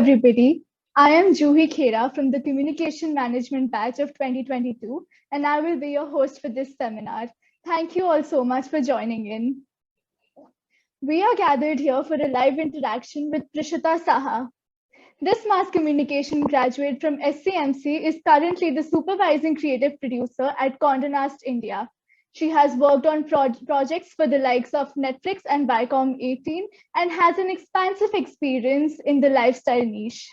everybody. I am Juhi Khera from the Communication Management batch of 2022, and I will be your host for this seminar. Thank you all so much for joining in. We are gathered here for a live interaction with Preshita Saha. This mass communication graduate from SCMC is currently the supervising creative producer at Condé Nast India. She has worked on projects for the likes of Netflix and Viacom 18 and has an expansive experience in the lifestyle niche.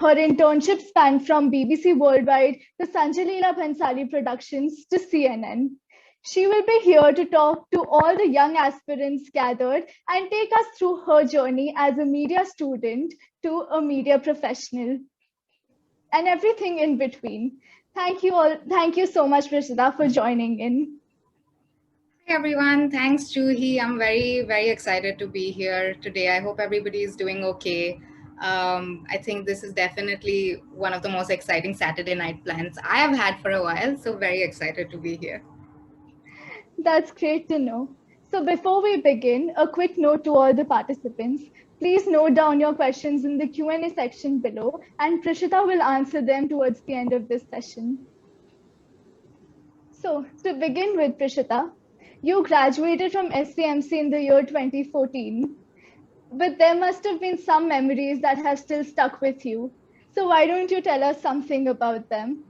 Her internships span from BBC Worldwide to Sanjay Leela Bhansali Productions to CNN. She will be here to talk to all the young aspirants gathered and take us through her journey as a media student to a media professional and everything in between. Thank you all. Thank you so much, Preshita, for joining in. Hi everyone, thanks Juhi. I'm very excited to be here today. I hope everybody is doing okay. I think this is definitely one of the most exciting Saturday night plans I have had for a while, so very excited to be here. That's great to know. So before we begin, a quick note to all the participants. Please note down your questions in the Q&A section below, and Preshita will answer them towards the end of this session. So to begin with, Preshita, you graduated from SCMC in the year 2014, but there must have been some memories that have still stuck with you. So why don't you tell us something about them?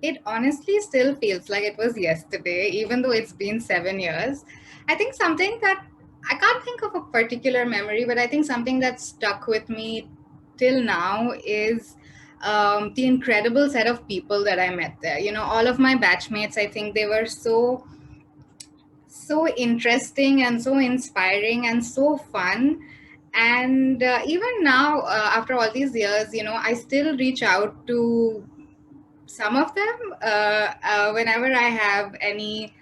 It honestly still feels like it was yesterday, even though it's been 7 years. I think something that I can't think of a particular memory, but I think something that stuck with me till now is the incredible set of people that I met there. You know, all of my batchmates, I think they were so interesting and so inspiring and so fun. And even now, after all these years, you know, I still reach out to some of them whenever I have any,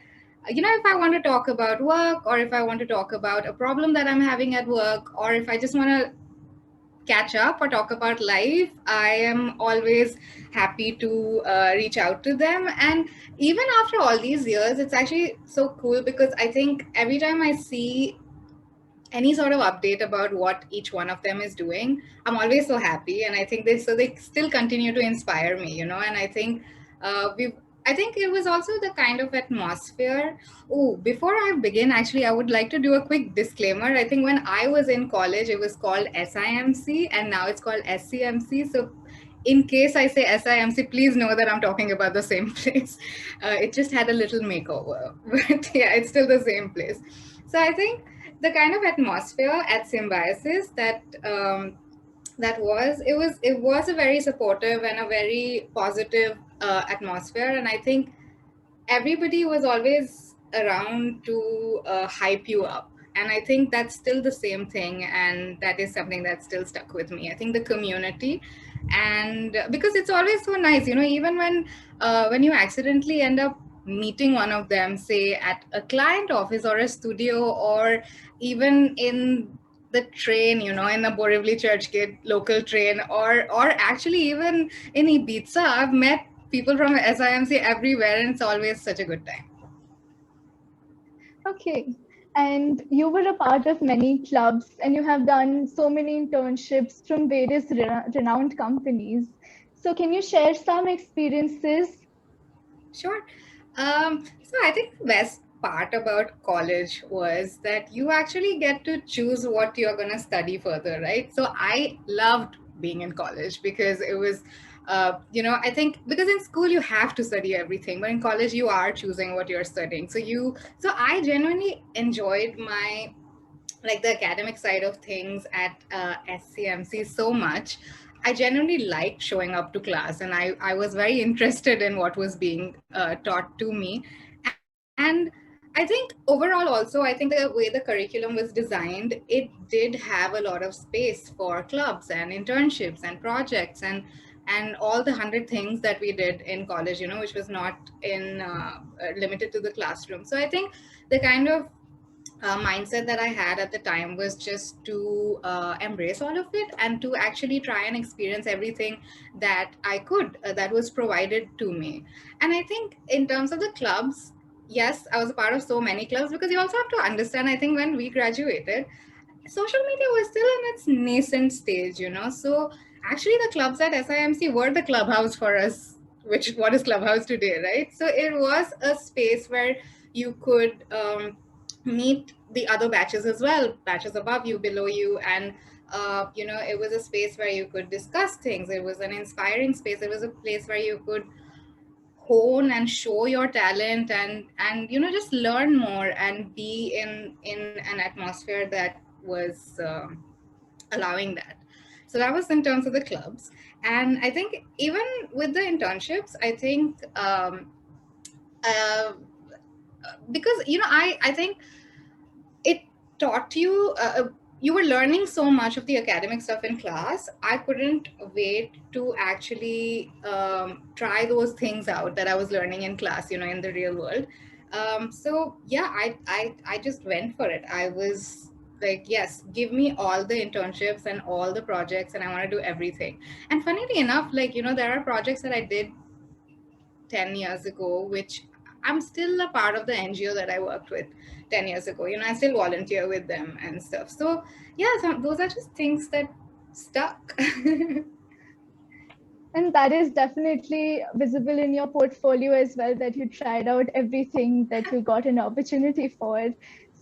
you know, if I want to talk about work, or if I want to talk about a problem that I'm having at work, or if I just want to catch up or talk about life, I am always happy to reach out to them. And even after all these years, it's actually so cool because I think every time I see any sort of update about what each one of them is doing, I'm always so happy. And I think they still continue to inspire me, you know. And I think we I think it was also the kind of atmosphere. Oh, before I begin, actually, I would like to do a quick disclaimer. I think when I was in college, it was called SIMC, and now it's called SCMC. So in case I say SIMC, please know that I'm talking about the same place. It just had a little makeover, but yeah, it's still the same place. So I think the kind of atmosphere at Symbiosis that was a very supportive and a very positive atmosphere, and I think everybody was always around to hype you up. And I think that's still the same thing, and that is something that still stuck with me. I think the community, and because it's always so nice, you know, even when you accidentally end up meeting one of them, say at a client office or a studio, or even in the train, you know, in the Borivali Churchgate local train, or actually even in Ibiza, I've met people from SIMC everywhere, and it's always such a good time. Okay. And you were a part of many clubs and you have done so many internships from various renowned companies. So can you share some experiences? Sure. So I think the best part about college was that you actually get to choose what you're going to study further, right? So I loved being in college because it was, you know, I think because in school you have to study everything, but in college you are choosing what you're studying. So I genuinely enjoyed my like the academic side of things at SCMC so much. I genuinely liked showing up to class, and I was very interested in what was being taught to me. And I think overall, also, I think the way the curriculum was designed, it did have a lot of space for clubs and internships and projects and all the 100 things that we did in college, you know, which was not in limited to the classroom. So I think the kind of mindset that I had at the time was just to embrace all of it and to actually try and experience everything that I could, that was provided to me. And I think in terms of the clubs, yes, I was a part of so many clubs because you also have to understand, I think when we graduated, social media was still in its nascent stage, you know. So actually, the clubs at SIMC were the clubhouse for us, which what is clubhouse today, right? So it was a space where you could meet the other batches as well, batches above you, below you, and you know, it was a space where you could discuss things. It was an inspiring space. It was a place where you could hone and show your talent, and you know, just learn more and be in an atmosphere that was allowing that. So that was in terms of the clubs. And I think even with the internships, I think uh, because you know, I think it taught you you were learning so much of the academic stuff in class. I couldn't wait to actually try those things out that I was learning in class, you know, in the real world. So yeah, I just went for it. I was like, yes, give me all the internships and all the projects, and I want to do everything. And funnily enough, like, you know, there are projects that I did 10 years ago, which I'm still a part of the NGO that I worked with 10 years ago. You know, I still volunteer with them and stuff. So, yeah, those are just things that stuck. And that is definitely visible in your portfolio as well, that you tried out everything that you got an opportunity for.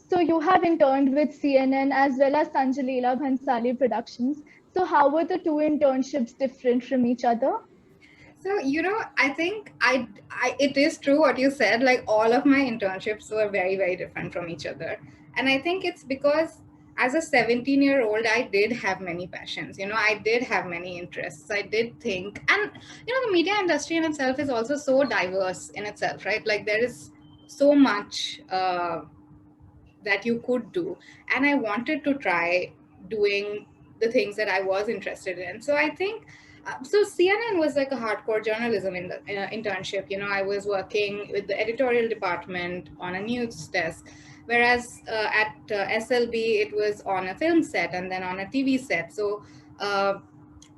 So you have interned with CNN as well as Sanjalila Bhansali Productions. So how were the two internships different from each other? So, you know, I think it is true what you said. Like, all of my internships were very, very different from each other. And I think it's because as a 17-year-old, I did have many passions. You know, I did have many interests. I did think, and, you know, the media industry in itself is also so diverse in itself, right? Like, there is so much that you could do. And I wanted to try doing the things that I was interested in. So I think so CNN was like a hardcore journalism in the internship. You know, I was working with the editorial department on a news desk, whereas at SLB it was on a film set and then on a TV set. So uh,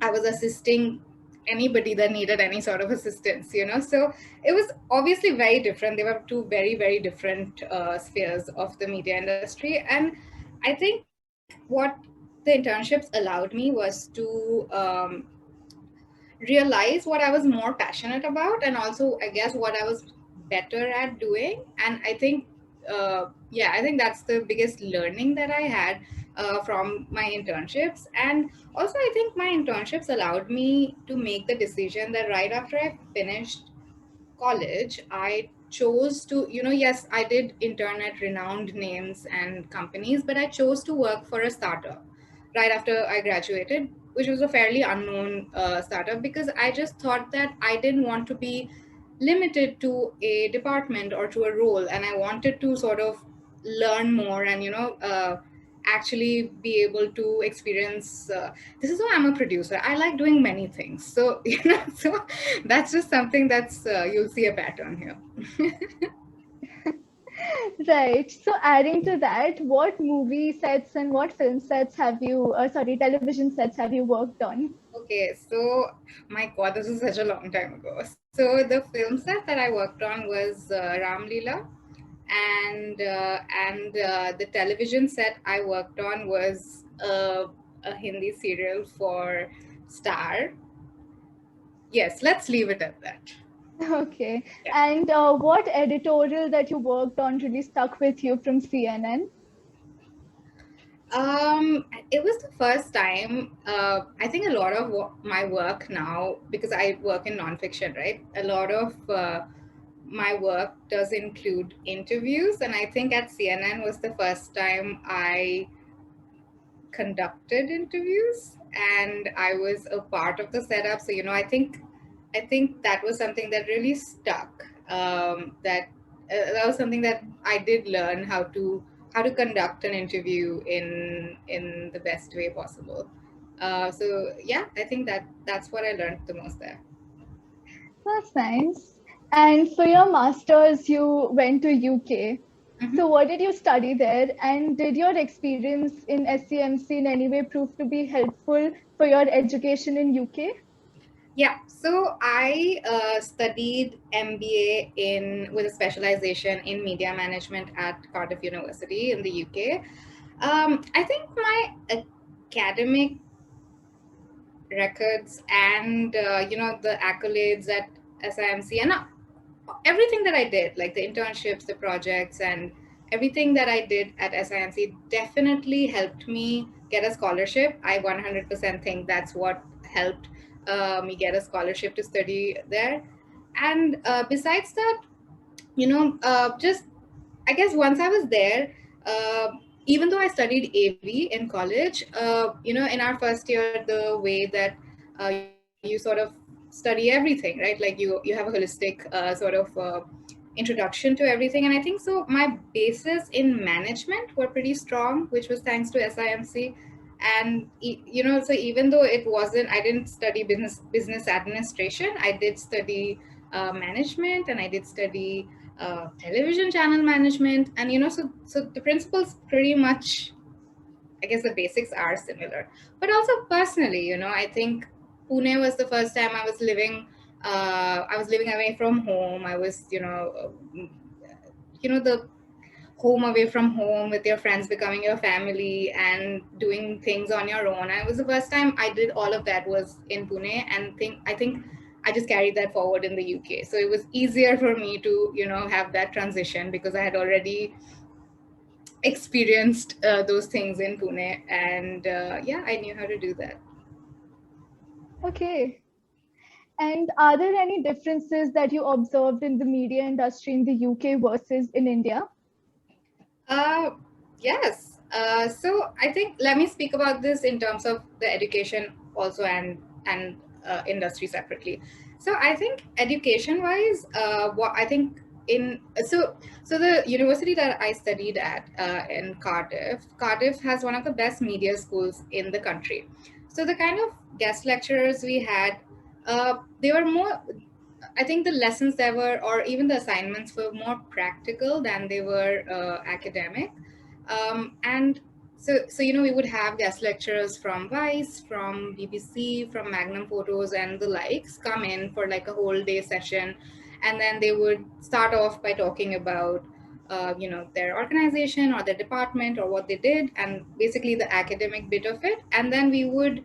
I was assisting anybody that needed any sort of assistance, you know. So it was obviously very different. They were two very, very different spheres of the media industry. And I think what the internships allowed me was to realize what I was more passionate about, and also, I guess, what I was better at doing. And I think, yeah, I think that's the biggest learning that I had from my internships. And also, I think my internships allowed me to make the decision that right after I finished college, I chose to, you know, yes, I did intern at renowned names and companies, but I chose to work for a startup right after I graduated, which was a fairly unknown startup, because I just thought that I didn't want to be limited to a department or to a role, and I wanted to sort of learn more and, you know, actually be able to experience. This is why I'm a producer. I like doing many things. So, you know, so that's just something that's you'll see a pattern here. Right. So adding to that, what movie sets and what film sets have you, sorry, television sets have you worked on? Okay, so my God, this was such a long time ago. So the film set that I worked on was Ram Leela, and the television set I worked on was a Hindi serial for Star. Yes, let's leave it at that. Okay. Yeah. And what editorial that you worked on really stuck with you from CNN? It was the first time. I think a lot of my work now, because I work in nonfiction, right? A lot of my work does include interviews, and I think at CNN was the first time I conducted interviews, and I was a part of the setup. So, you know, I think that was something that really stuck. That was something that I did learn how to conduct an interview in the best way possible. So yeah, I think that's what I learned the most there. That's nice. And for your master's, you went to UK. Mhm. So what did you study there? And did your experience in SCMC in any way prove to be helpful for your education in UK? Yeah, so I studied MBA in with a specialization in media management at Cardiff University in the UK. I think my academic records and the accolades at SIMC and everything that I did, like the internships, the projects, and everything that I did at SIMC definitely helped me get a scholarship. I 100% think that's what helped me get a scholarship to study there. And besides that, just I guess once I was there, even though I studied AV in college, in our first year, the way that you sort of study everything, right? Like you have a holistic sort of introduction to everything, and I think so. My bases in management were pretty strong, which was thanks to SIMC. And so even though it wasn't, I didn't study business administration. I did study management, and I did study television channel management, and so the principles pretty much, I guess the basics are similar. But also personally, I think Pune was the first time I was living away from home. I was the home away from home with your friends becoming your family and doing things on your own. And it was the first time I did all of that was in Pune, and I think I just carried that forward in the UK. So it was easier for me to have that transition because I had already experienced those things in Pune, and yeah, I knew how to do that. Okay. And are there any differences that you observed in the media industry in the UK versus in India? Uh, yes. So I think let me speak about this in terms of the education also and industry separately. So I think education wise, what I think in so the university that I studied at in Cardiff has one of the best media schools in the country. So the kind of guest lecturers we had, they were more, I think the lessons there were, or even the assignments were more practical than they were academic. And so we would have guest lecturers from Vice, from BBC, from Magnum Photos, and the likes come in for like a whole day session, and then they would start off by talking about their organization or their department or what they did, and basically the academic bit of it, and then we would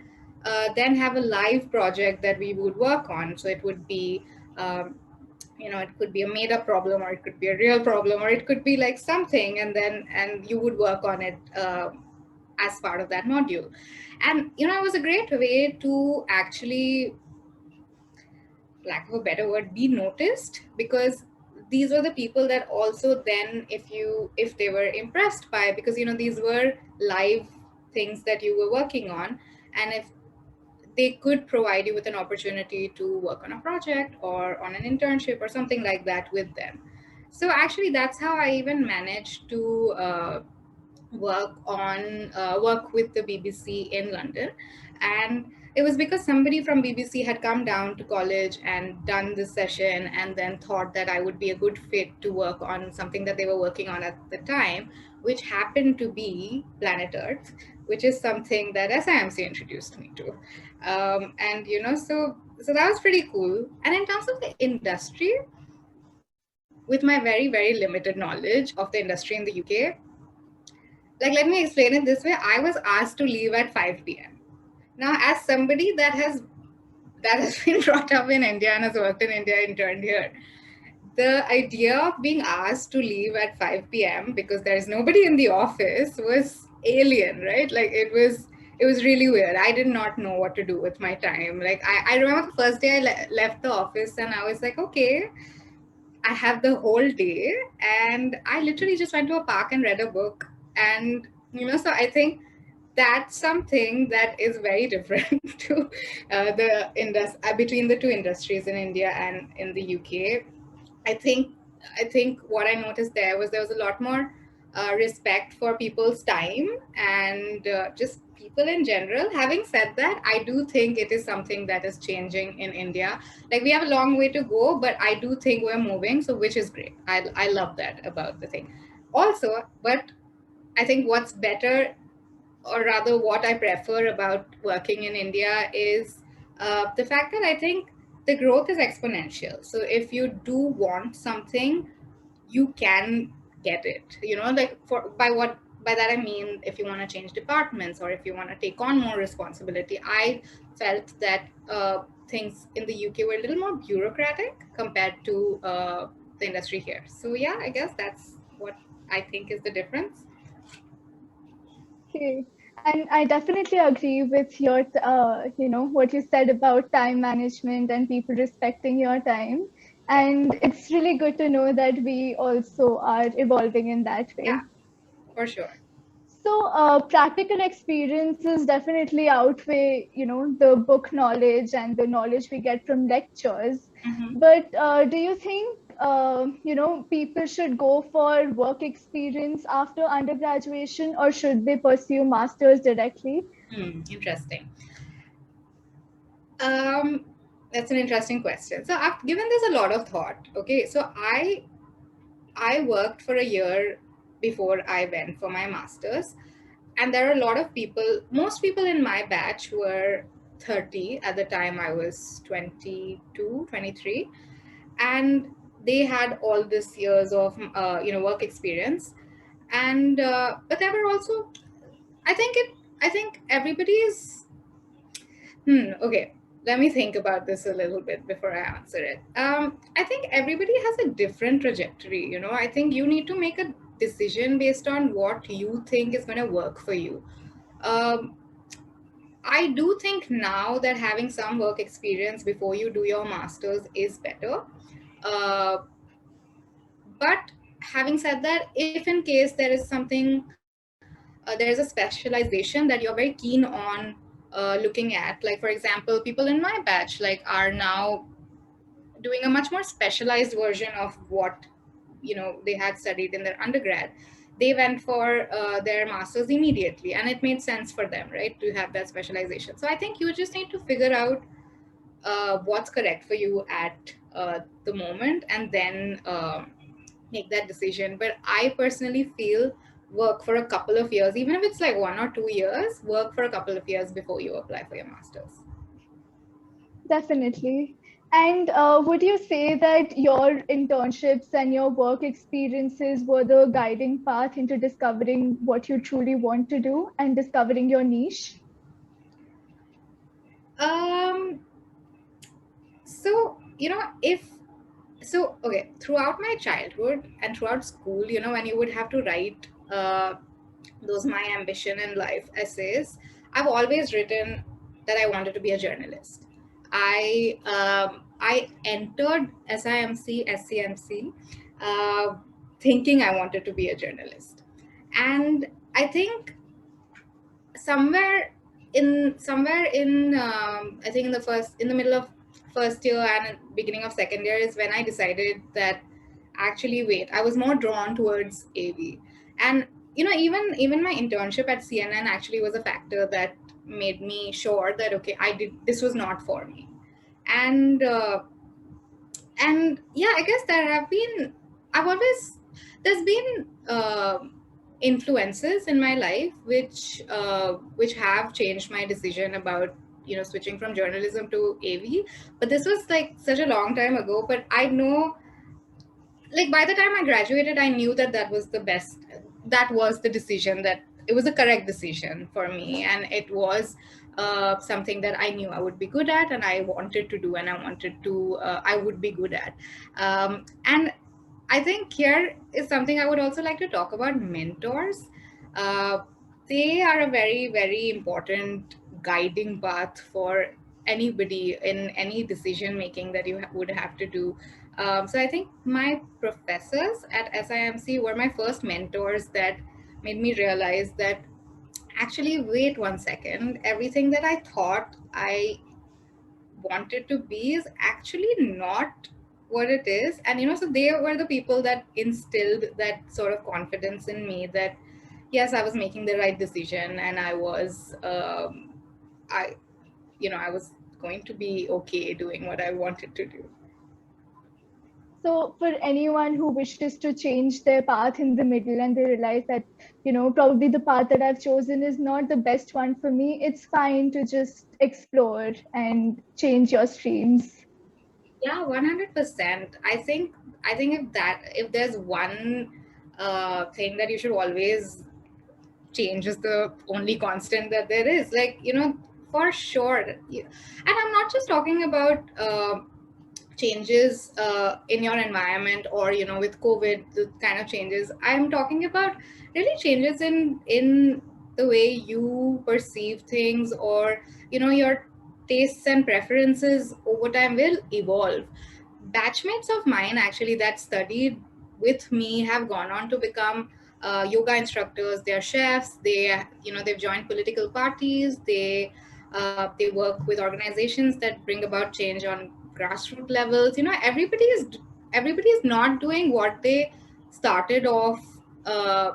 then have a live project that we would work on. So it would be um, it could be a made up problem, or it could be a real problem, or it could be like something, and you would work on it as part of that module. And it was a great way to actually, lack of a better word, be noticed, because these were the people that also then, if they were impressed by, because these were live things that you were working on, and if they could provide you with an opportunity to work on a project or on an internship or something like that with them. So actually, that's how I even managed to work with the BBC in London. And it was because somebody from BBC had come down to college and done this session, and then thought that I would be a good fit to work on something that they were working on at the time, which happened to be Planet Earth, which is something that SIMC introduced me to. And so that was pretty cool. And in terms of the industry, with my very, very limited knowledge of the industry in the UK, like, let me explain it this way. I was asked to leave at 5 p.m. Now, as somebody that has been brought up in India and has worked in India, interned here, the idea of being asked to leave at 5 p.m. because there is nobody in the office was alien, right? Like, it was really weird. I did not know what to do with my time. Like, I remember the first day I left the office, and I was like, okay, I have the whole day, and I literally just went to a park and read a book. And so I think that's something that is very different to between the two industries in India and in the UK. I think I think what I noticed there was a lot more respect for people's time, and just people in general. Having said that, I do think it is something that is changing in India. Like, we have a long way to go, but I do think we're moving, so which is great. I love that about the thing. Also, but I think what's better, or rather what I prefer about working in India, is the fact that I think the growth is exponential. So if you do want something, you can get it. Like, by that I mean if you want to change departments or if you want to take on more responsibility. I felt that things in the UK were a little more bureaucratic compared to the industry here. So yeah, I guess that's what I think is the difference. Okay. And I definitely agree with your, what you said about time management and people respecting your time. Yeah, And it's really good to know that we also are evolving in that yeah, way. for sure. So, practical experiences definitely outweigh, the book knowledge and the knowledge we get from lectures. Mm-hmm. But do you think, people should go for work experience after undergraduation, or should they pursue masters directly? Interesting. Um, that's an interesting question. So I've given this a lot of thought. Okay, so I worked for a year before I went for my masters, and there are a lot of people. Most people in my batch were 30 at the time. I was 22, 23, and they had all this years of work experience. And but there were also, I think it. I think everybody is. Okay. Let me think about this a little bit before I answer it. I think everybody has a different trajectory. I think you need to make a decision based on what you think is going to work for you. Um, I do think now that having some work experience before you do your masters is better. Uh, but having said that, if in case there is something, there is a specialization that you're very keen on looking at, like for example, people in my batch like are now doing a much more specialized version of what they had studied in their undergrad. They went for their masters immediately, and it made sense for them, right, to have that specialization. So I think you just need to figure out what's correct for you at the moment, and then make that decision. But I personally feel work for a couple of years, even if it's like 1 or 2 years, work for a couple of years before you apply for your masters. Definitely. And would you say that your internships and your work experiences were the guiding path into discovering what you truly want to do and discovering your niche? um so if so okay, throughout my childhood and throughout school, when you would have to write those my ambition in life essays, I've always written that I wanted to be a journalist. I entered SIMC SCMC thinking I wanted to be a journalist. And I think somewhere in I think in the middle of first year and beginning of second year is when I decided that actually wait, I was more drawn towards AV. And even my internship at CNN actually was a factor that made me sure that okay, I did this was not for me. And yeah, I guess I've always there's been influences in my life which have changed my decision about switching from journalism to AV. But this was like such a long time ago, but I know, like, by the time I graduated, I knew that that was the decision, that it was the correct decision for me, and it was something that I knew I would be good at, and I wanted to do, and I would be good at. And I think here is something I would also like to talk about: mentors. Uh, they are a very, very important guiding path for anybody in any decision making that you would have to do. So I think my professors at SIMC were my first mentors that made me realize that actually, wait one second, everything that I thought I wanted to be is actually not what it is. And so they were the people that instilled that sort of confidence in me that yes, I was making the right decision, and I I was going to be okay doing what I wanted to do. So, for anyone who wishes to change their path in the middle and they realize that, probably the path that I've chosen is not the best one for me, it's fine to just explore and change your streams. Yeah, 100%. I think if there's one thing that you should always change is the only constant that there is. Like, for sure. And I'm not just talking about changes in your environment, or with COVID, the kind of changes I'm talking about, really changes in the way you perceive things, or your tastes and preferences over time will evolve. Batchmates of mine actually that studied with me have gone on to become yoga instructors. They're chefs. They've joined political parties. They work with organizations that bring about change on grassroots levels. Everybody is not doing what they started off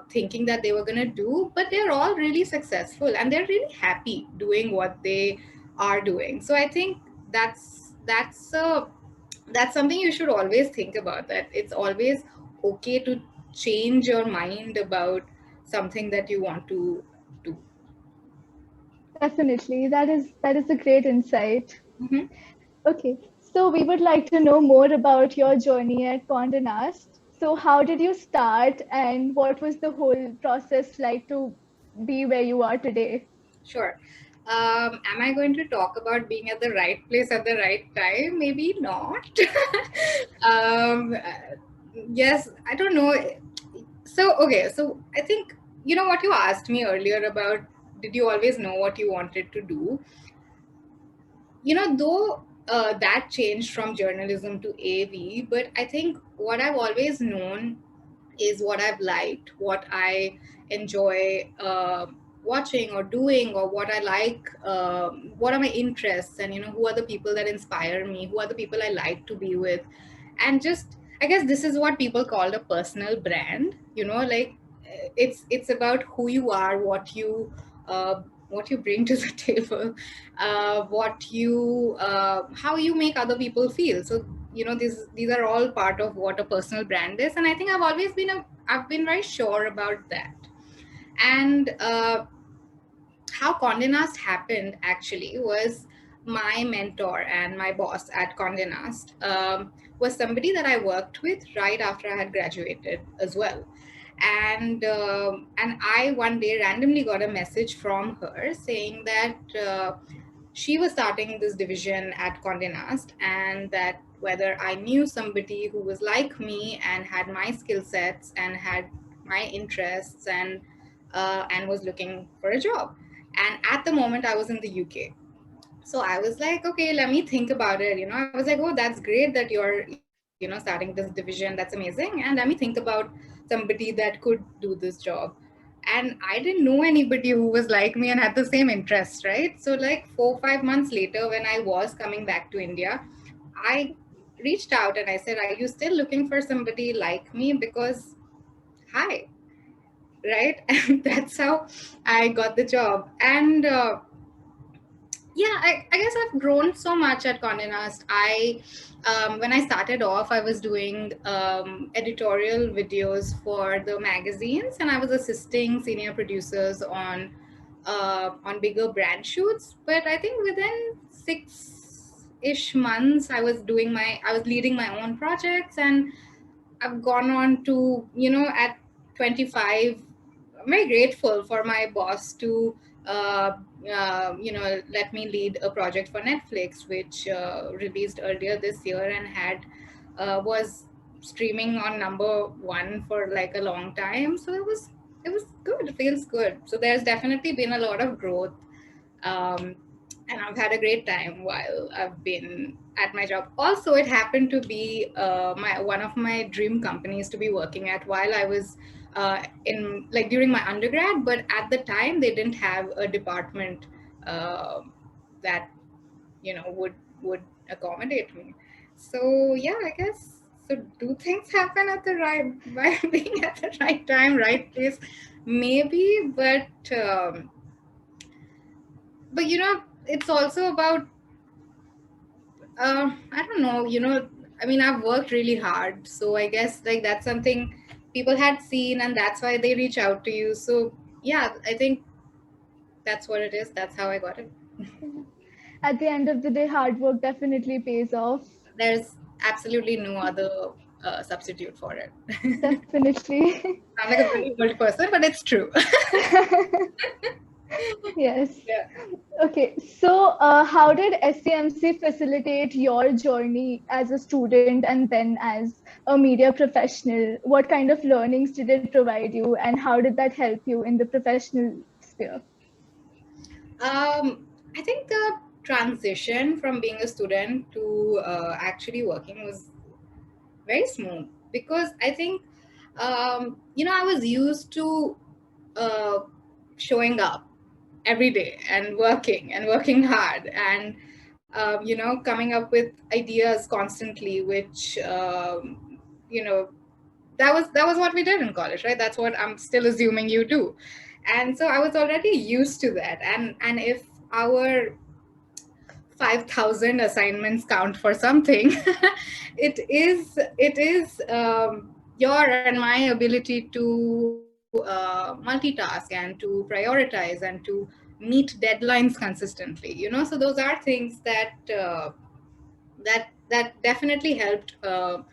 thinking that they were going to do, but they're all really successful and they're really happy doing what they are doing. So I think that's something you should always think about, that it's always okay to change your mind about something that you want to do. Definitely. That is a great insight. Mm-hmm. Okay. So we would like to know more about your journey at Condé Nast. So how did you start and what was the whole process like to be where you are today? Sure. Am I going to talk about being at the right place at the right time? Maybe not. um, uh, yes, I don't know. So, okay, so I think, what you asked me earlier about, did you always know what you wanted to do? Though that changed from journalism to AV, but I think what I've always known is what I've liked, what I enjoy watching or doing, or what I like, what are my interests, and who are the people that inspire me, who are the people I like to be with, and just, I guess this is what people call a personal brand. Like, it's about who you are, what you bring to the table, how you make other people feel. So these are all part of what a personal brand is, and I think I've been very sure about that. And how Condé Nast happened actually was, my mentor and my boss at Condé Nast was somebody that I worked with right after I had graduated as well. And I one day randomly got a message from her saying that she was starting this division at Condé Nast, and that whether I knew somebody who was like me and had my skill sets and had my interests, and was looking for a job. And at the moment, I was in the UK. So I was like, okay, let me think about it. I was like, oh, that's great that you're, starting this division. That's amazing. And let me think about somebody that could do this job. And I didn't know anybody who was like me and had the same interest, right? So, like 4 or 5 months later, when I was coming back to India, I reached out and I said, are you still looking for somebody like me? Because, hi, right? And that's how I got the job. And yeah, I guess I've grown so much at Condé Nast. When I started off, I was doing editorial videos for the magazines, and I was assisting senior producers on bigger brand shoots. But I think within 6-ish months, I was leading my own projects, and I've gone on to, at 25, I'm very grateful for my boss to, let me lead a project for Netflix, which released earlier this year and was streaming on number one for like a long time. So it was good. It feels good. So there's definitely been a lot of growth. Um, and I've had a great time while I've been at my job. Also, it happened to be my one of my dream companies to be working at while I was in, like, during my undergrad. But at the time, they didn't have a department uh, that would accommodate me. So yeah, I guess. So do things happen at the right by being at the right time, right place? Maybe, but it's also about I don't know, I mean, I've worked really hard, so I guess, like, that's something people had seen, and that's why they reach out to you. So yeah, I think that's what it is. That's how I got it. At the end of the day, hard work definitely pays off. There's absolutely no other substitute for it. Definitely. I'm like a very old person, but it's true. Yes. Yeah. Okay, so how did SCMC facilitate your journey as a student and then as a media professional? What kind of learnings did it provide you, and how did that help you in the professional sphere? I think the transition from being a student to actually working was very smooth, because I think, I was used to uh, showing up every day and working hard, and coming up with ideas constantly, which that was what we did in college, right? That's what I'm still assuming you do. And so I was already used to that, and if our 5,000 assignments count for something, it is your and my ability to multitask and to prioritize and to meet deadlines consistently. So those are things that definitely helped in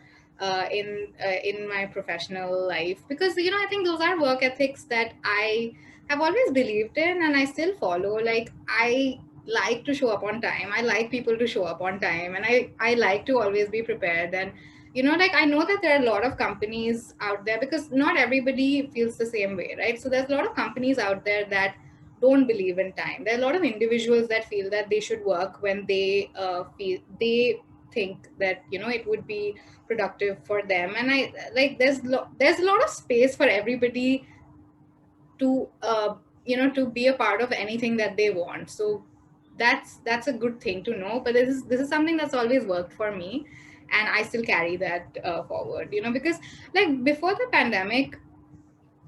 my professional life, because I think those are work ethics that I have always believed in and I still follow. Like, I like to show up on time, I like people to show up on time, and I like to always be prepared. And like, I know that there are a lot of companies out there, because not everybody feels the same way, right? So there's a lot of companies out there that don't believe in time. There are a lot of individuals that feel that they should work when they feel they think that it would be productive for them. And I like, there's a lot of space for everybody to to be a part of anything that they want. So that's a good thing to know. But this is something that's always worked for me, and I still carry that forward, because like before the pandemic,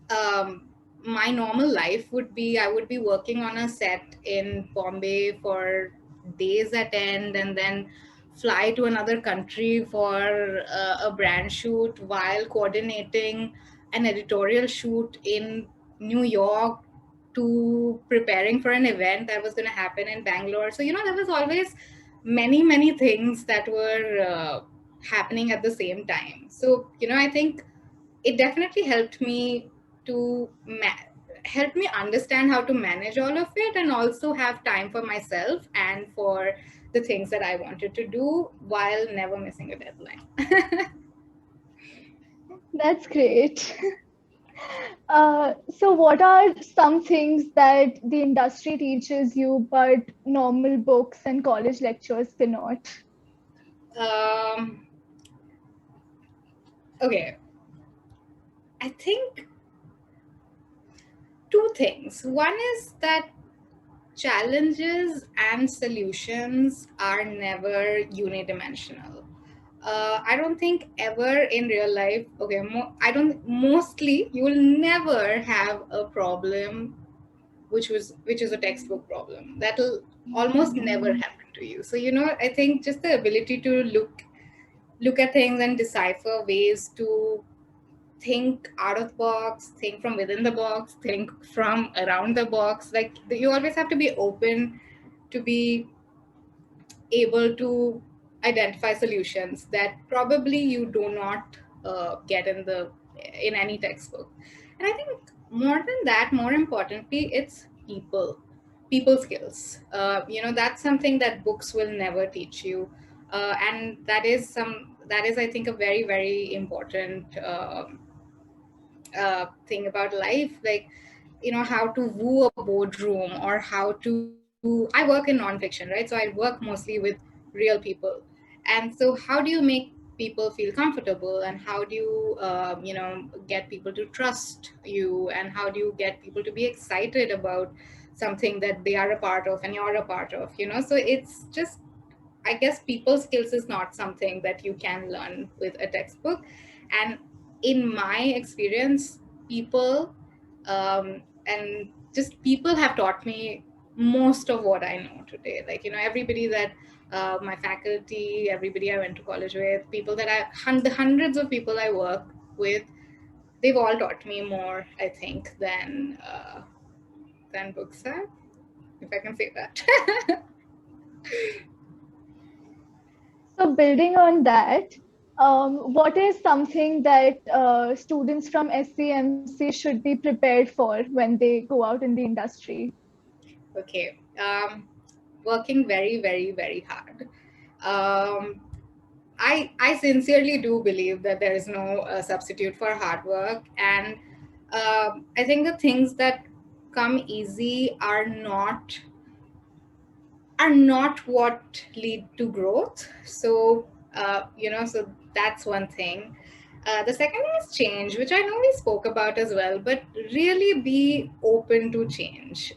um, my normal life would be, I would be working on a set in Bombay for days at end, and then fly to another country for a brand shoot, while coordinating an editorial shoot in New York, to preparing for an event that was going to happen in Bangalore. So there was always many things that were happening at the same time. So I think it definitely helped me to help me understand how to manage all of it, and also have time for myself and for the things that I wanted to do, while never missing a deadline. That's great. So what are some things that the industry teaches you, but normal books and college lectures cannot? um, okay, I think two things. One is that challenges and solutions are never unidimensional. I don't think ever in real life, okay, I don't, mostly you will never have a problem which is a textbook problem. That'll almost never happen to you. So I think just the ability to look at things and decipher ways to think out of the box, think from within the box, think from around the box. Like, you always have to be open to be able to identify solutions that probably you do not get in any textbook. And I think more than that, more importantly, it's people skills. That's something that books will never teach you, and that is, I think, a very very important thing about life. Like, how to woo a boardroom, or how to, I work in nonfiction, right? So I work mostly with real people. And so how do you make people feel comfortable, and how do you get people to trust you, and how do you get people to be excited about something that they are a part of and you're a part of. So it's just, I guess, people skills is not something that you can learn with a textbook. And in my experience, people and just people have taught me most of what I know today. Like, everybody that my faculty, everybody I went to college with, people that the hundreds of people I work with, they've all taught me more, I think, than books have, if I can say that. So building on that, What is something that students from SCMC should be prepared for when they go out in the industry? Okay. Working very, very, very hard. Um, I sincerely do believe that there is no substitute for hard work, and I think the things that come easy are not what lead to growth. So so that's one thing. The second thing is change, which I know we spoke about as well, but really be open to change.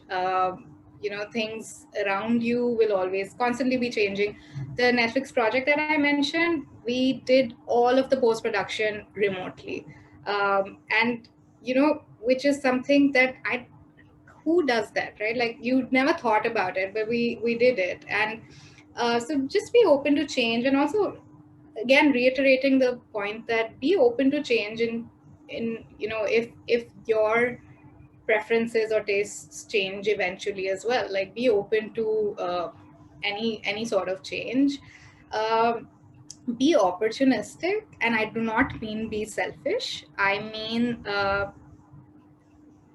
Things around you will always constantly be changing. The Netflix project that I mentioned, we did all of the post production remotely, and which is something that I who does that, right? Like, you never thought about it, but we did it. And so just be open to change, and also, again, reiterating the point that be open to change in if your preferences or tastes change eventually as well. Like, be open to any sort of change. um, be opportunistic, and I do not mean be selfish. I mean,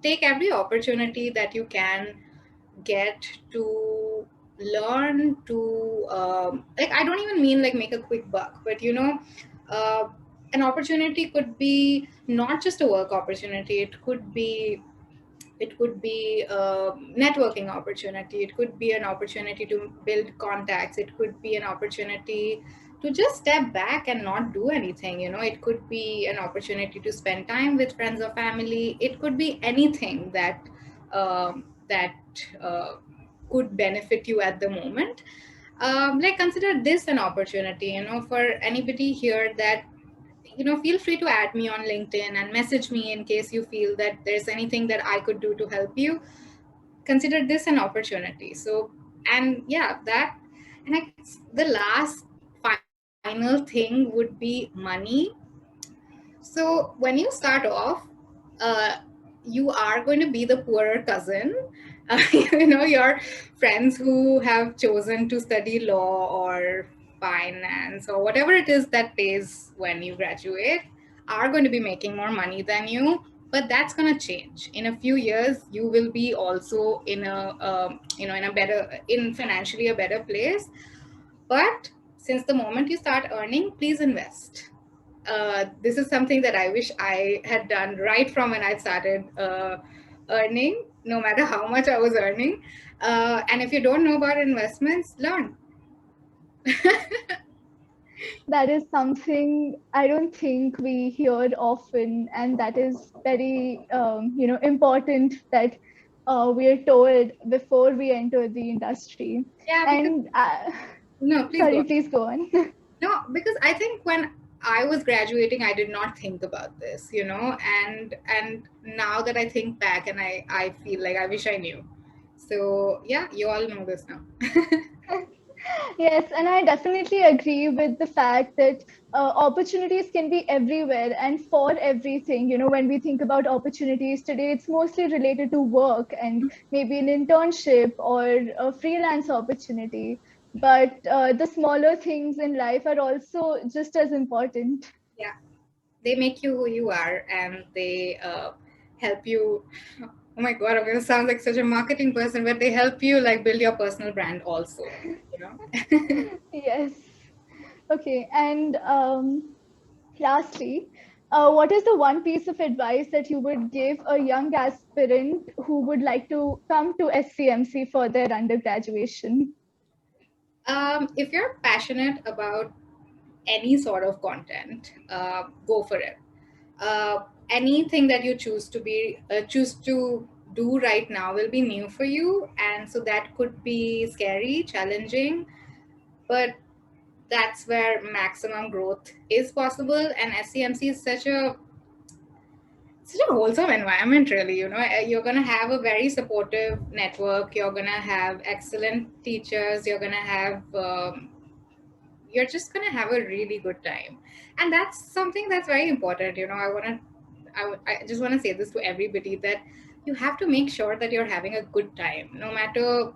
take every opportunity that you can get to learn, to like, I don't even mean like make a quick buck, but uh, an opportunity could be not just a work opportunity. It could be a networking opportunity. It could be an opportunity to build contacts. It could be an opportunity to just step back and not do anything. It could be an opportunity to spend time with friends or family. It could be anything that uh, could benefit you at the moment. Like, consider this an opportunity, for anybody here that, feel free to add me on LinkedIn and message me in case you feel that there's anything that I could do to help you. Consider this an opportunity. So, and yeah, that, and the last final thing would be money. So when you start off, uh, you are going to be the poorer cousin. Your friends who have chosen to study law or finance or whatever it is that pays when you graduate are going to be making more money than you. But that's going to change in a few years. You will be also in a better, in financially a better place. But since the moment you start earning, please invest. This is something that I wish I had done right from when I started earning, no matter how much I was earning. And if you don't know about investments, learn. That is something I don't think we hear often, and that is very, important that we are told before we enter the industry. Yeah, because And no, please go sorry, on. please go on. No, because I think when I was graduating, I did not think about this, and now that I think back, and I feel like I wish I knew. So yeah, you all know this now. Yes, and I definitely agree with the fact that opportunities can be everywhere and for everything. When we think about opportunities today, it's mostly related to work and maybe an internship or a freelance opportunity. But the smaller things in life are also just as important. Yeah, they make you who you are, and they help you. Oh my god, I'm gonna sound like such a marketing person, but they help you like build your personal brand also, you know. Yes. Okay. And lastly, what is the one piece of advice that you would give a young aspirant who would like to come to SCMC for their undergraduation? If you're passionate about any sort of content, go for it. Anything that you choose to do right now will be new for you, and so that could be scary, challenging, but that's where maximum growth is possible. And SCMC is such a wholesome environment, really. You're going to have a very supportive network. You're going to have excellent teachers. You're just going to have a really good time. And that's something that's very important. I just want to say this to everybody, that you have to make sure that you're having a good time, no matter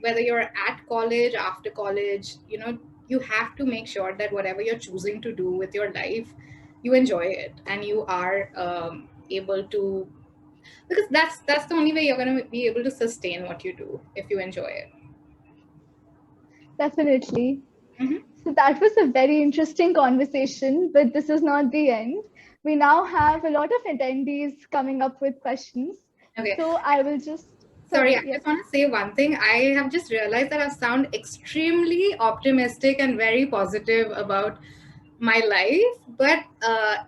whether you're at college, after college. you have to make sure that whatever you're choosing to do with your life, you enjoy it, and you are able to, because that's the only way you're going to be able to sustain what you do, if you enjoy it. Definitely. Hmm. So that was a very interesting conversation, but this is not the end. We now have a lot of attendees coming up with questions. Okay. So I will just, Sorry, I sorry, yes. just want to say one thing. I have just realized that I sound extremely optimistic and very positive about my life. But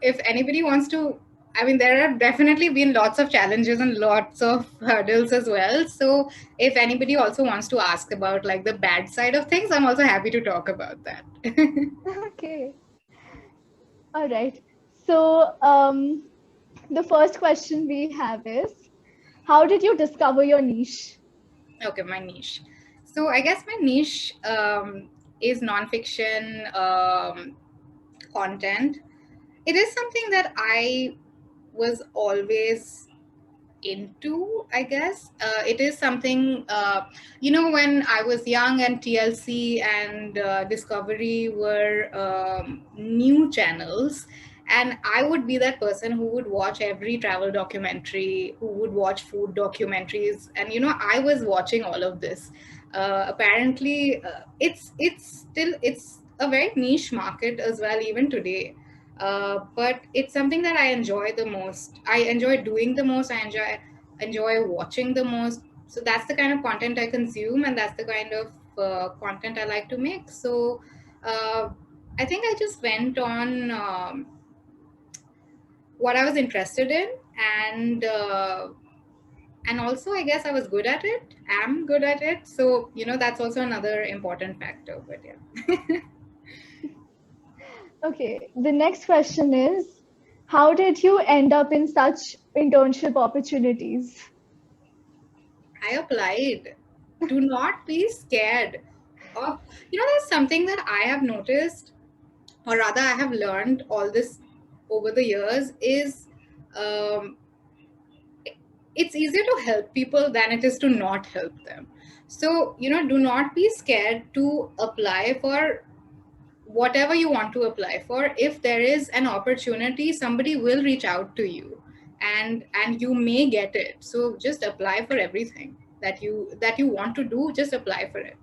if anybody wants to, I mean, there have definitely been lots of challenges and lots of hurdles as well. So if anybody also wants to ask about like the bad side of things, I'm also happy to talk about that. Okay, all right. So the first question we have is, how did you discover your niche? Okay, my niche. So I guess my niche is nonfiction content. It is something that I was always into, I guess. It is something, when I was young and TLC and Discovery were new channels, and I would be that person who would watch every travel documentary, who would watch food documentaries, and I was watching all of this. Apparently, it's a very niche market as well, even today. But it's something that I enjoy the most. I enjoy doing the most. I enjoy watching the most. So that's the kind of content I consume, and that's the kind of content I like to make. So uh, I think I just went on what I was interested in, and and also I guess I was good at it. Am good at it. So that's also another important factor. But yeah. Okay, the next question is, how did you end up in such internship opportunities? I applied. Do not be scared of, there's something that I have noticed, or rather, I have learned all this over the years is um, it's easier to help people than it is to not help them. So, do not be scared to apply for whatever you want to apply for. If there is an opportunity, somebody will reach out to you, and you may get it. So just apply for everything that you want to do. Just apply for it.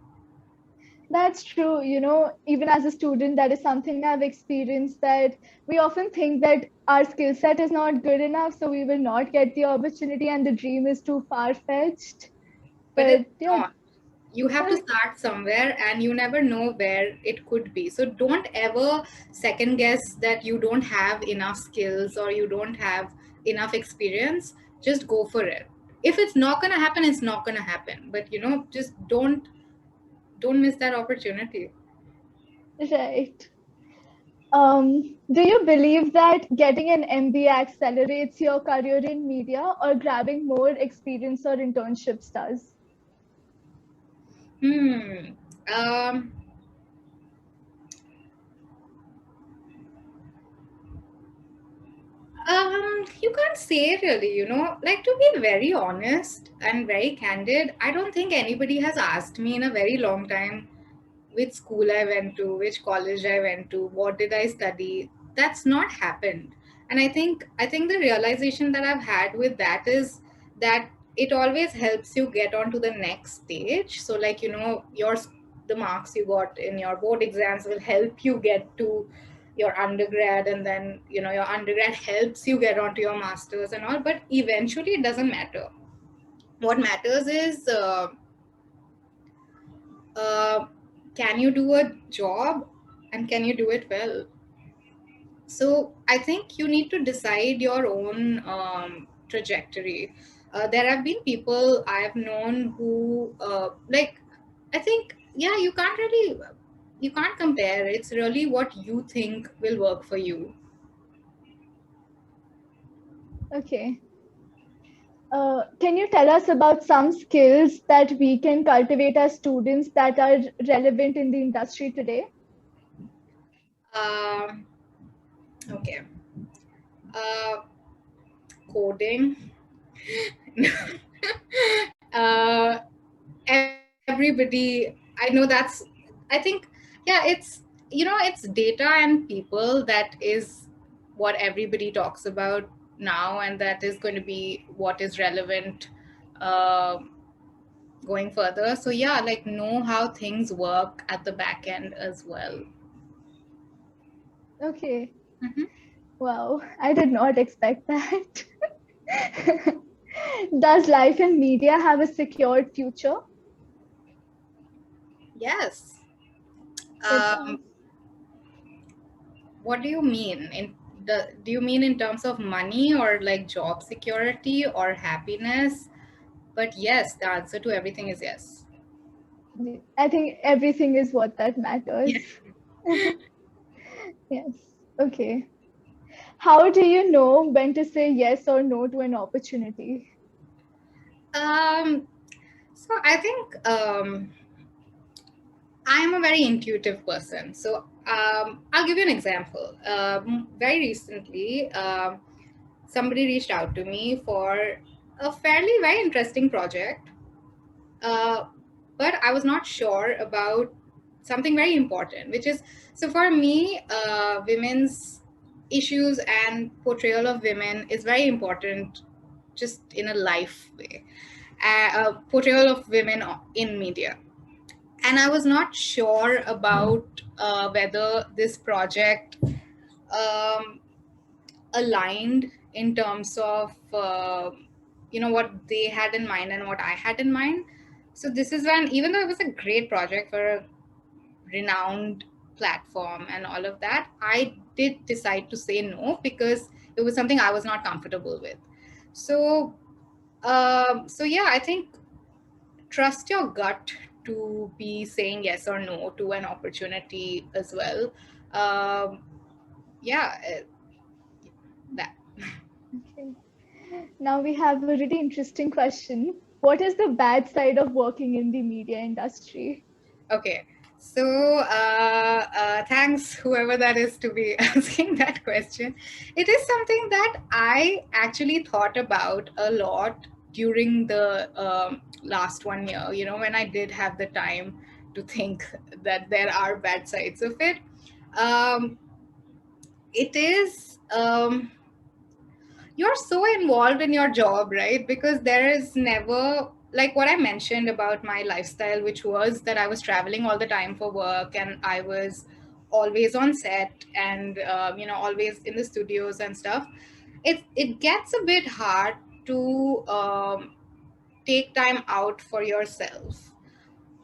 That's true. Even as a student, that is something I've experienced, that we often think that our skill set is not good enough, so we will not get the opportunity and the dream is too far-fetched. But it's But yeah, not. You have to start somewhere, and you never know where it could be. So don't ever second guess that you don't have enough skills or you don't have enough experience. Just go for it. If it's not going to happen, it's not going to happen. But just don't miss that opportunity. right. Do you believe that getting an MBA accelerates your career in media, or grabbing more experience or internships does? Hmm. Um, you can't say really, like, to be very honest and very candid, I don't think anybody has asked me in a very long time which school I went to, which college I went to, what did I study. That's not happened. And I think the realization that I've had with that is that it always helps you get on to the next stage. So like, the marks you got in your board exams will help you get to your undergrad, and then your undergrad helps you get onto your masters and all, but eventually it doesn't matter. What matters is uh, can you do a job, and can you do it well? So I think you need to decide your own trajectory. There have been people I've known who like, I think, yeah, you can't compare. It's really what you think will work for you. Okay. Can you tell us about some skills that we can cultivate as students that are relevant in the industry today? um, okay. uh, Coding. uh, Everybody, I know, that's, I think Yeah, it's data and people that is what everybody talks about now, and that is going to be what is relevant um going further. So yeah, like know how things work at the back end as well. Okay. Mhm. Wow, I did not expect that. Does life in media have a secured future? Yes. It um does. what do you mean do you mean in terms of money or like job security or happiness? But yes, the answer to everything is yes. I think everything is what that matters. Yeah. Yes. Okay. How do you know when to say yes or no to an opportunity? So I think I'm a very intuitive person. So I'll give you an example. Very recently, somebody reached out to me for a fairly very interesting project, uh, but I was not sure about something very important, which is, so for me, women's issues and portrayal of women is very important, just in a life way. Portrayal of women in media, and I was not sure about whether this project um, aligned in terms of what they had in mind and what I had in mind. So this is when, even though it was a great project for a renowned platform and all of that, I did decide to say no because it was something I was not comfortable with. So so yeah, I think trust your gut to be saying yes or no to an opportunity as well. Um, yeah, that. Okay. Now we have a really interesting question. What is the bad side of working in the media industry? Okay. So, thanks, whoever that is, to be asking that question. It is something that I actually thought about a lot during the last 1 year, when I did have the time to think that there are bad sides of it. Um, it is. You're so involved in your job, right? Because there is never, like what I mentioned about my lifestyle, which was that I was traveling all the time for work and I was always on set and always in the studios and stuff. It gets a bit hard to take time out for yourself.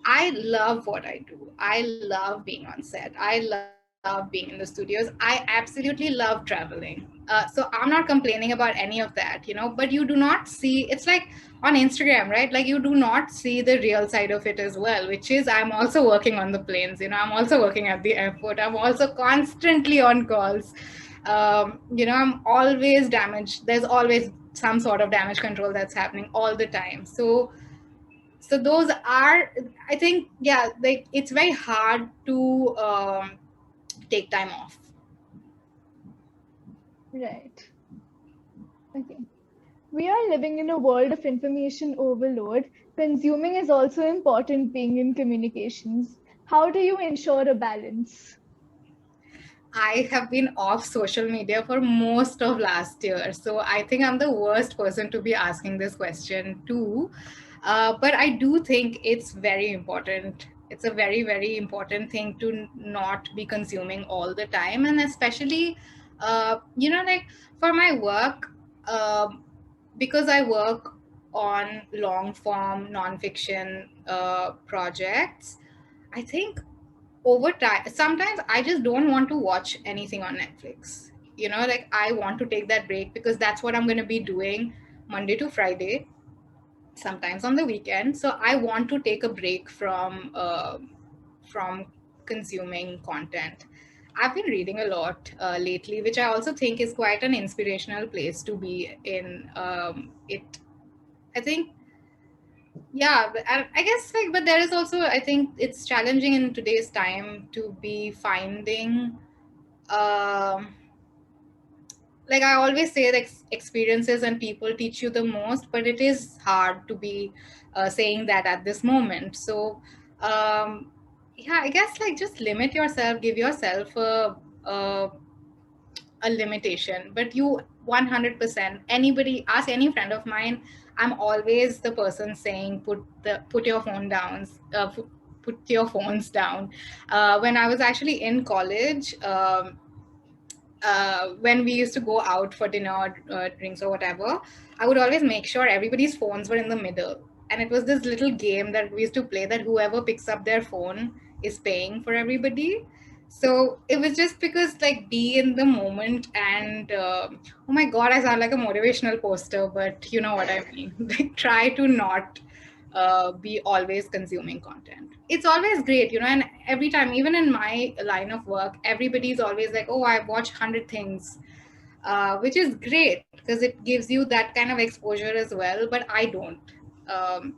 I love what I do. I love being on set. I love being in the studios. I absolutely love traveling. So I'm not complaining about any of that, but you do not see, it's like on Instagram, right? Like you do not see the real side of it as well, which is I'm also working on the planes, I'm also working at the airport. I'm also constantly on calls. I'm always damaged. There's always some sort of damage control that's happening all the time. So those are, I think, yeah, like it's very hard to take time off. Right. Okay. We are living in a world of information overload. Consuming is also important being in communications. How do you ensure a balance? I have been off social media for most of last year, so I think I'm the worst person to be asking this question too. But I do think it's very important. It's a very, very important thing to not be consuming all the time, and especially, like for my work, because I work on long form nonfiction projects. I think over time sometimes I just don't want to watch anything on Netflix. Like I want to take that break because that's what I'm going to be doing Monday to Friday, sometimes on the weekend. So I want to take a break from consuming content. I've been reading a lot lately, which I also think is quite an inspirational place to be in. It I think, yeah, but I guess, like, but there is also, I think it's challenging in today's time to be finding, um like I always say, that experiences and people teach you the most, but it is hard to be saying that at this moment. So, um yeah, I guess like just limit yourself, give yourself a, a limitation, but you 100%, anybody, ask any friend of mine, I'm always the person saying put your phone down, put your phones down. When I was actually in college, when we used to go out for dinner or drinks or whatever, I would always make sure everybody's phones were in the middle. And it was this little game that we used to play that whoever picks up their phone is paying for everybody. So it was just because, like, be in the moment and, oh my God, I sound like a motivational poster, but you know what I mean. Like, try to not be always consuming content. It's always great, and every time, even in my line of work, everybody's always like, oh, I've watched 100 things, which is great because it gives you that kind of exposure as well. But I don't. Um,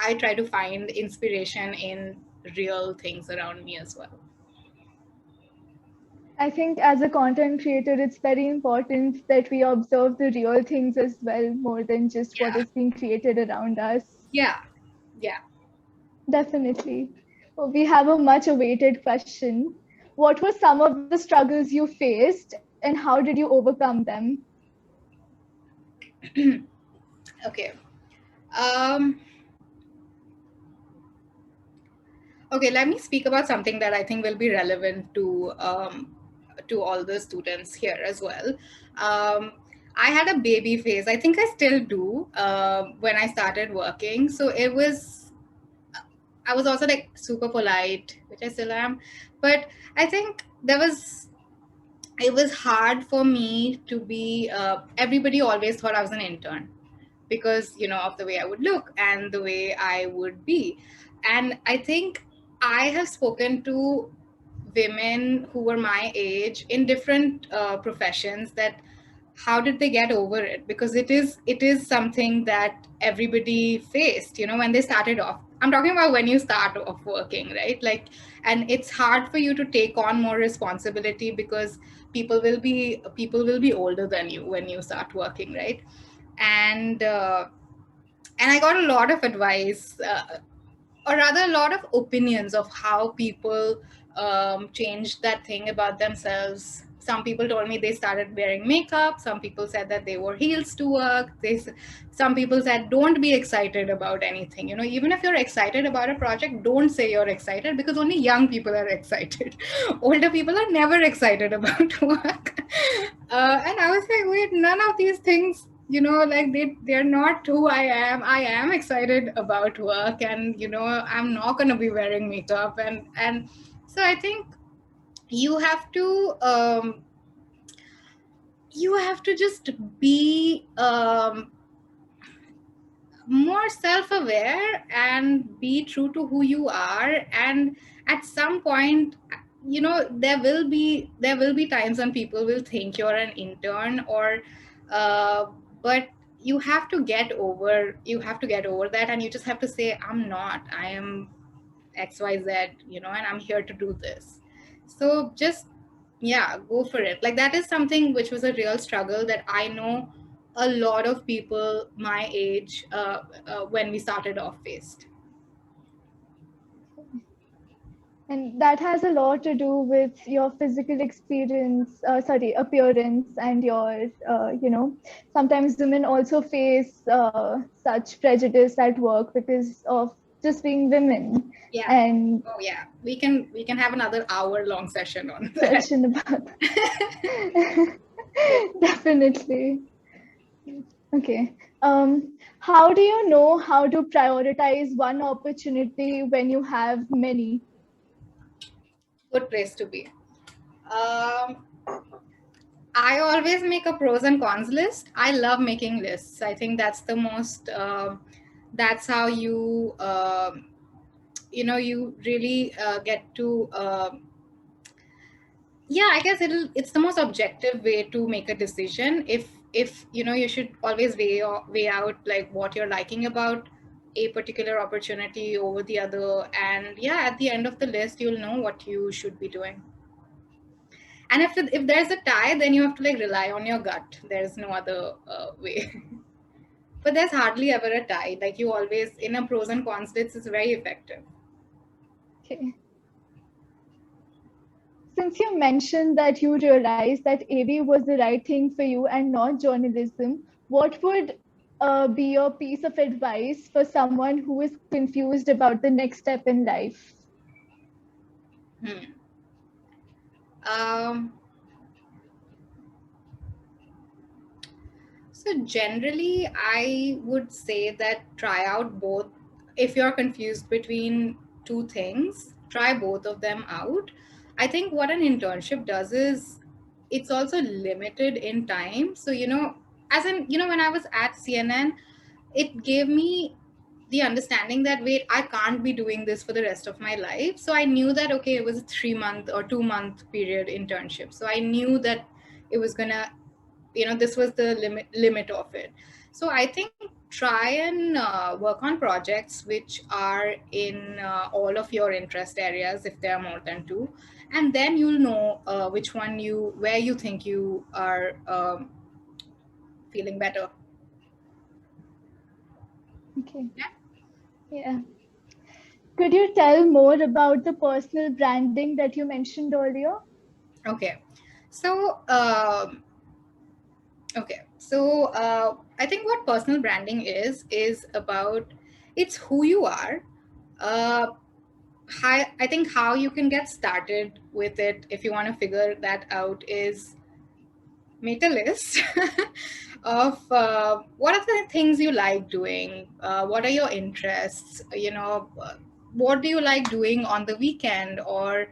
I try to find inspiration in real things around me as well. I think as a content creator, it's very important that we observe the real things as well, more than just what Yeah, is being created around us. yeah, yeah. Definitely. We have a much awaited question. What were some of the struggles you faced and how did you overcome them? Okay. Um, Okay, let me speak about something that I think will be relevant to all the students here as well. Um, I had a baby phase. I think I still do when I started working. So I was also like super polite, which I still am. But I think it was hard for me to be, everybody always thought I was an intern because of the way I would look and the way I would be. And I think I have spoken to women who were my age in different professions, that how did they get over it, because it is something that everybody faced when they started off. I'm talking about when you start off working, right? Like, and it's hard for you to take on more responsibility because people will be older than you when you start working, right? And uh, and I got a lot of advice, or rather a lot of opinions of how people changed that thing about themselves. Some people told me they started wearing makeup. Some people said that they wore heels to work. Some people said don't be excited about anything. Even if you're excited about a project, don't say you're excited, because only young people are excited. Older people are never excited about work. And I was like, wait, none of these things, like they're not who I am. I am excited about work, and I'm not going to be wearing makeup. And so I think you have to just be more self-aware and be true to who you are. And at some point, there will be times when people will think you're an intern, or uh, but you have to get over that, and you just have to say, I'm not, I am XYZ, and I'm here to do this. So just, yeah, go for it. Like, that is something which was a real struggle that I know a lot of people my age, when we started off, faced. And that has a lot to do with your physical experience, sorry, appearance, and your, sometimes women also face such prejudice at work because of just being women. Yeah. And Oh yeah, we can have another hour-long session on that. session about definitely. Okay. How do you know how to prioritize one opportunity when you have many? Good place to be. Um, I always make a pros and cons list. I love making lists. I think that's the most. That's how you really get to. Yeah, I guess it's the most objective way to make a decision. If you should always weigh out like what you're liking about a particular opportunity over the other, and yeah, at the end of the list, you'll know what you should be doing. And if there's a tie, then you have to like rely on your gut. There's no other way. But there's hardly ever a tie. Like, you always, in a pros and cons list, is very effective. Okay. since you mentioned that you realized that AV was the right thing for you and not journalism, what would be your piece of advice for someone who is confused about the next step in life? Hmm. Um, So generally, I would say that try out both. If you're confused between two things, try both of them out. I think what an internship does is it's also limited in time. So, as in, when I was at CNN, it gave me the understanding that, wait, I can't be doing this for the rest of my life. So I knew that, okay, it was a 3 month or 2 month period internship. So I knew that it was gonna, this was the limit of it. So I think try and work on projects which are in all of your interest areas, if there are more than two, and then you'll know which one where you think you are feeling better. Okay. Yeah. Yeah. Could you tell more about the personal branding that you mentioned earlier? Okay. So I think what personal branding is about, it's who you are. uh, I think how you can get started with it, if you want to figure that out, is make a list of what are the things you like doing, what are your interests, what do you like doing on the weekend, or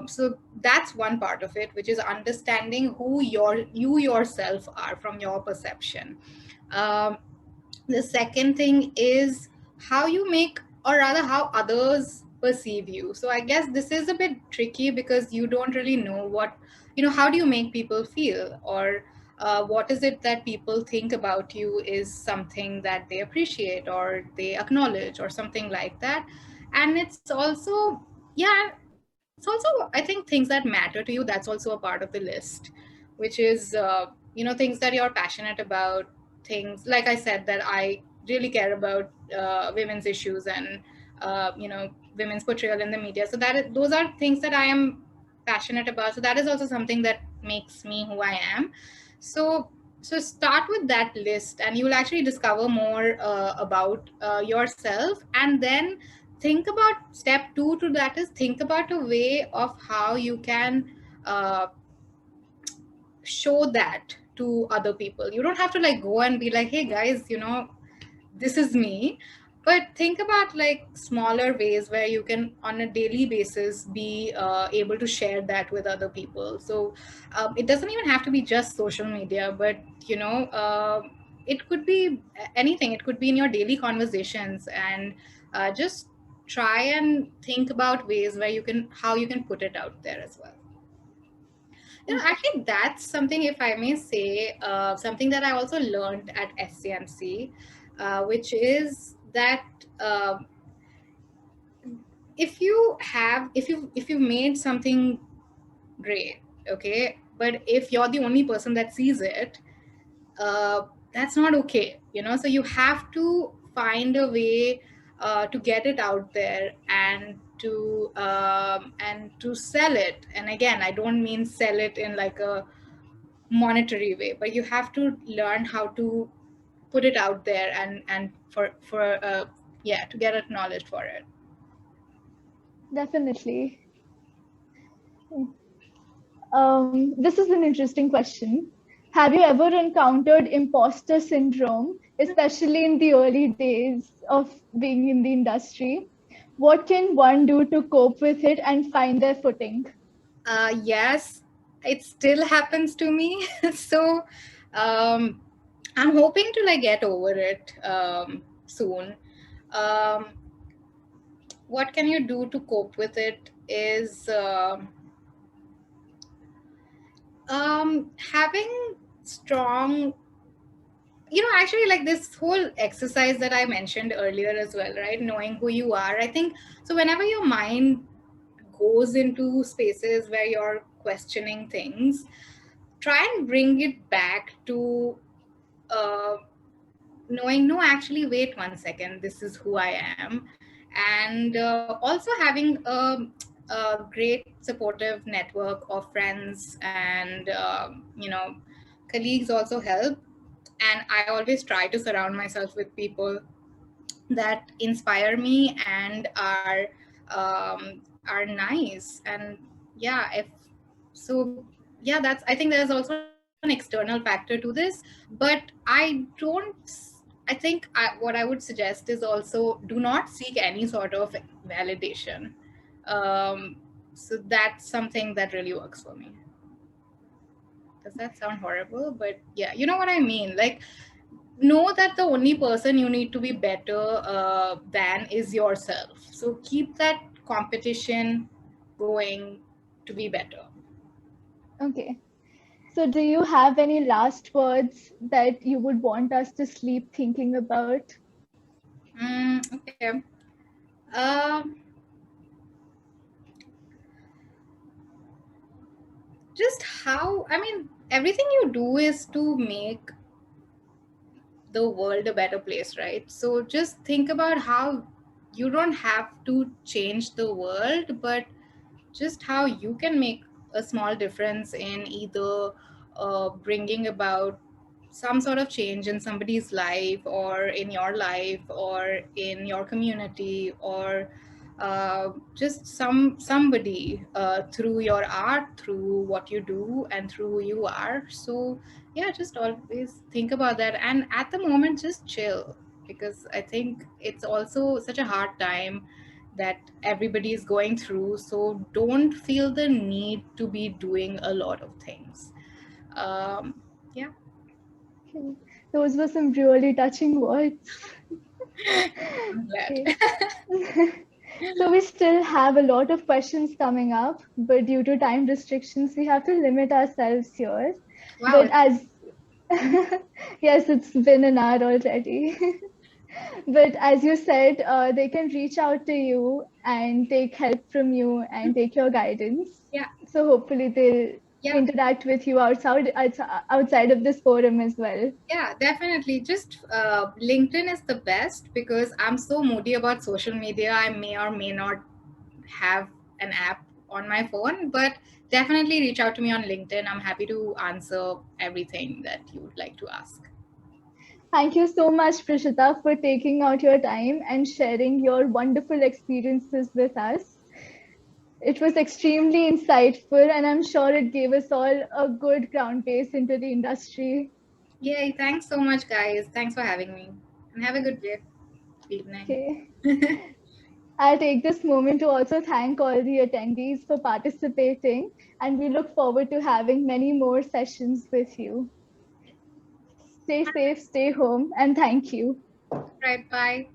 so that's one part of it, which is understanding who you yourself are from your perception. um, the second thing is how you make, or rather how others perceive you. So I guess this is a bit tricky because you don't really know how do you make people feel, or what is it that people think about you is something that they appreciate or they acknowledge or something like that. And it's also, yeah, it's also, I think, things that matter to you, that's also a part of the list, which is things that you're passionate about, things like I said, that I really care about women's issues and women's portrayal in the media. So those are things that I am passionate about. So that is also something that makes me who I am. So so start with that list, and you will actually discover more about yourself. And then think about step two to that, is think about a way of how you can uh, show that to other people. You don't have to like go and be like, hey guys, this is me. But think about like smaller ways where you can on a daily basis be able to share that with other people. So it doesn't even have to be just social media, but it could be anything. It could be in your daily conversations, and just try and think about ways where how you can put it out there as well. Actually, that's something, if I may say, something that I also learned at SCMC, which is that if you made something great, okay, but if you're the only person that sees it, uh, that's not okay. So you have to find a way to get it out there, and to sell it. And again, I don't mean sell it in like a monetary way, but you have to learn how to put it out there, and to get acknowledged for it. Definitely. This is an interesting question. Have you ever encountered imposter syndrome, especially in the early days of being in the industry? What can one do to cope with it and find their footing? Yes, it still happens to me. So um, I'm hoping to like get over it soon. um, what can you do to cope with it is having strong, actually, like this whole exercise that I mentioned earlier as well, right? Knowing who you are, I think. So whenever your mind goes into spaces where you're questioning things, try and bring it back to uh, knowing, no, actually, wait 1 second, this is who I am. And also having a great supportive network of friends and colleagues also help. And I always try to surround myself with people that inspire me and are nice. And yeah, if so, yeah, that's, I think there's also an external factor to this, but I think what I would suggest is also do not seek any sort of validation. um, so that's something that really works for me. Does that sound horrible? But yeah, you know what I mean. Like, know that the only person you need to be better than is yourself. So keep that competition going to be better. Okay. So do you have any last words that you would want us to sleep thinking about? Okay. Um, just how, I mean, everything you do is to make the world a better place, right? So just think about how you don't have to change the world, but just how you can make a small difference in either bringing about some sort of change in somebody's life or in your life or in your community, or just somebody through your art, through what you do, and through who you are. So yeah, just always think about that, and at the moment just chill, because I think it's also such a hard time that everybody is going through. So don't feel the need to be doing a lot of things. Yeah. Okay. Those were some really touching words. I'm Okay. glad. So we still have a lot of questions coming up, but due to time restrictions, we have to limit ourselves here. Wow. But as yes, it's been an hour already. But as you said, they can reach out to you and take help from you and take your guidance. Yeah. So hopefully they'll Yeah. interact with you outside of this forum as well. Yeah, definitely. Just LinkedIn is the best because I'm so moody about social media. I may or may not have an app on my phone, but definitely reach out to me on LinkedIn. I'm happy to answer everything that you would like to ask. Thank you so much, Preshita, for taking out your time and sharing your wonderful experiences with us. It was extremely insightful, and I'm sure it gave us all a good ground base into the industry. Yay, thanks so much, guys. Thanks for having me. And have a good day, evening. Okay. I'll take this moment to also thank all the attendees for participating, and we look forward to having many more sessions with you. Stay safe, stay home, and thank you. Right, bye.